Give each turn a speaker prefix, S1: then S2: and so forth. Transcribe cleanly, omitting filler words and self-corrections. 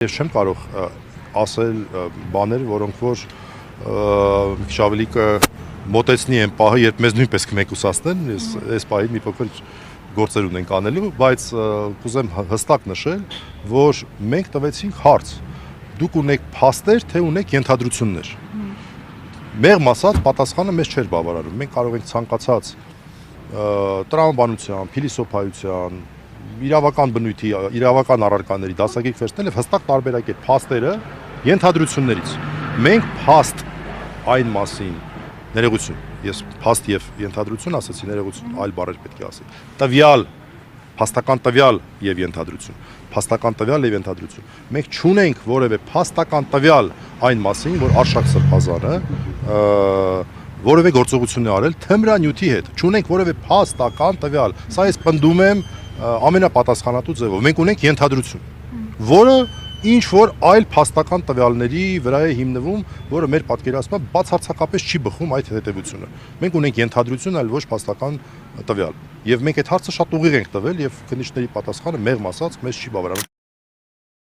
S1: Ես չեմ կարող ասել բաներ, որոնք որ մի քիչ ավելի կմոտեցնի այն պահը, երբ մեզ նույնպես կմեկուսացնեն, այս պահին մի փոքր գործեր ունենք անելու, բայց կուզեմ հստակ նշել, որ մենք տվեցինք հարց. դուք ունեք փաստեր, թե ունեք ենթադրություններ։ Մեղմ ասած, պատասխանը մեզ չէր բավարարում։ Մենք կարող ենք ցանկացած տրամաբանության, փիլիսոփայության, իրավական բնույթի, իրավական առարկաների դասագիր վերցնել եւ հստակ տարբերակել փաստերը ենթադրություններից։ Մենք փաստ այն մասին, ներողություն, ես փաստ եւ ենթադրություն ասացի, ներողություն, այլ բառեր պետք է ասի։ Տվյալ, փաստական տվյալ եւ ենթադրություն, փաստական տվյալ եւ ենթադրություն։ Մենք չունենք որևէ փաստական տվյալ այն մասին, որ Արշակ Սրբազանը որևէ գործողություն է արել թմրանյութի հետ։ Չունենք որևէ փաստական տվյալ։ Սա ես պնդում եմ ամենապատասխանատու ձևով։ Մենք ունենք ենթադրություն, որը ինչ որ այլ փաստական տվյալների վրա է հիմնվում, որը մեր պատկերացմամբ բացարձակապես չի բխում այդ հետևությունը։ Մենք ունենք ենթադրություն, այլ ոչ փաստական տվյալ։ Եվ մենք այդ հարցը շատ ուղիղ ենք տվել եւ քննիչների պատասխանը մեղմ ասած մեզ չի բավարարում։